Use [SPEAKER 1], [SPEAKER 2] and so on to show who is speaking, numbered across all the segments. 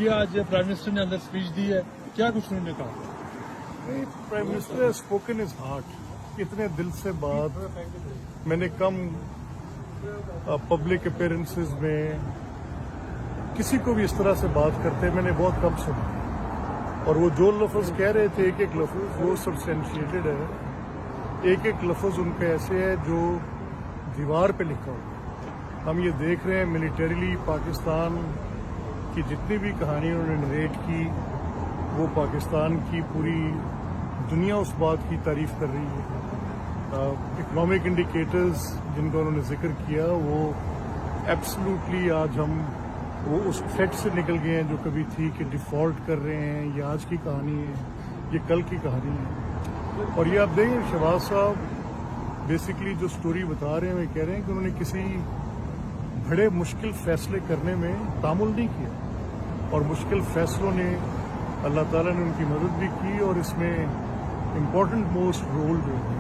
[SPEAKER 1] आइए आज prime minister ने अंदर स्पीच दी है, क्या कुछ उन्होंने कहा?
[SPEAKER 2] नहीं, prime minister has spoken his heart. इतने दिल से बात मैंने कम पब्लिक अपीयरेंसेस में किसी को भी इस तरह से बात करते मैंने बहुत कम सुना। और वो जो लफ्ज कह रहे थे, एक एक लफ्ज वो सब्सटेंशिएटेड है। एक एक लफ्ज उनके ऐसे है जो दीवार पे लिखा हुआ। हम ये देख रहे हैं मिलिटरीली पाकिस्तान की जितनी भी कहानी उन्होंने नरेट की, वो पाकिस्तान की पूरी दुनिया उस बात की तारीफ कर रही है। इकोनॉमिक इंडिकेटर्स जिनका उन्होंने जिक्र किया वो एब्सोल्युटली आज हम वो उस फैक्ट से निकल गए हैं जो कभी थी कि डिफॉल्ट कर रहे हैं। ये आज की कहानी है, ये कल की कहानी है। और ये आप देखें शहबाज साहब बेसिकली जो स्टोरी बता रहे हैं वे कह रहे हैं कि उन्होंने किसी बड़े मुश्किल फैसले करने में तामुल नहीं किया और मुश्किल फैसलों ने अल्लाह ताला ने उनकी मदद भी की। और इसमें इम्पोर्टेंट मोस्ट रोल जो है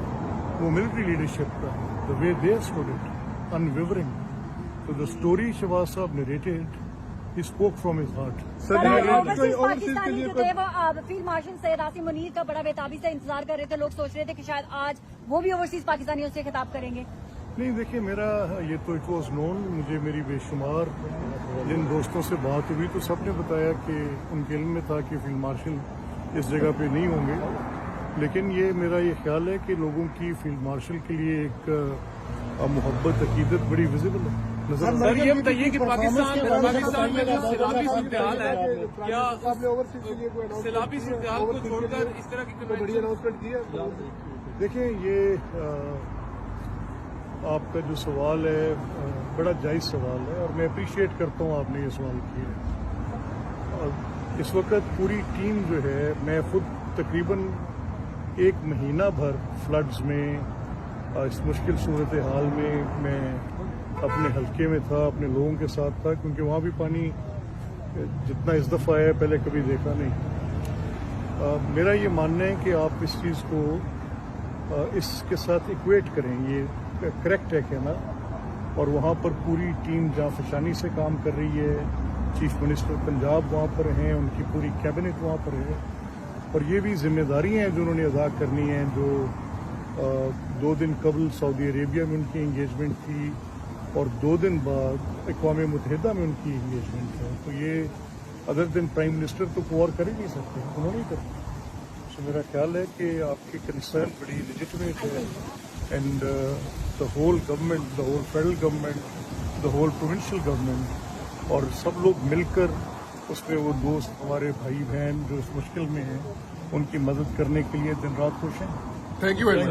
[SPEAKER 2] वो मिलिट्री लीडरशिप का, the way they stood it unwavering. तो द स्टोरी शहबाज साहब narrated, he spoke from his heart.
[SPEAKER 3] पाकिस्तानी जो थे वो फील्ड मार्शल सैयद आसिम मुनीर का बड़ा बेताबी से इंतजार कर रहे थे। लोग सोच रहे थे कि शायद आज वो भी ओवरसीज पाकिस्तानियों से खिताब करेंगे।
[SPEAKER 2] नहीं, देखिए मेरा ये तो इट वॉज नोन। मुझे मेरी बेशुमार जिन दोस्तों से बात हुई तो सबने बताया कि उनके इल्म में था कि फील्ड मार्शल इस जगह पे नहीं होंगे। लेकिन ये मेरा ये ख्याल है कि लोगों की फील्ड मार्शल के लिए एक मोहब्बत अकीदत बड़ी विजिबल है।
[SPEAKER 4] सर ये बताइए कि पाकिस्तान में जो सैलाबी सूरत-ए-हाल है, क्या सैलाबी सूरत-ए-हाल को छोड़कर इस तरह की बड़ी अनाउंसमेंट की है?
[SPEAKER 2] देखिए ये आपका जो सवाल है बड़ा जायज़ सवाल है और मैं अप्रिशिएट करता हूँ आपने ये सवाल किया। और इस वक्त पूरी टीम जो है, मैं खुद तकरीबन एक महीना भर फ्लड्स में इस मुश्किल सूरत हाल में मैं अपने हल्के में था, अपने लोगों के साथ था, क्योंकि वहाँ भी पानी जितना इस दफ़ा आया पहले कभी देखा नहीं। मेरा ये मानना है कि आप इस चीज़ को इसके साथ इक्वेट करें, ये करेक्ट है कहना। और वहाँ पर पूरी टीम जांफशानी से काम कर रही है। चीफ मिनिस्टर पंजाब वहाँ पर हैं, उनकी पूरी कैबिनेट वहाँ पर है। और ये भी जिम्मेदारियाँ हैं जो उन्होंने अदा करनी हैं। जो 2 दिन कबल सऊदी अरेबिया में उनकी इंगेजमेंट थी और 2 दिन बाद अक़वाम मुत्तहिदा में उनकी इंगेजमेंट है। तो ये अदर दिन प्राइम मिनिस्टर तो कोई और कर ही नहीं सकते, उन्होंने ही करना। तो मेरा ख्याल है कि आपकी कंसर्न बड़ी लेजिटिमेट है। And the whole government, the whole federal government, the whole provincial government और सब लोग मिलकर उसमें वो दोस्त हमारे भाई बहन जो इस मुश्किल में हैं उनकी मदद करने के लिए दिन रात कोशिश हैं।
[SPEAKER 4] Thank you very much.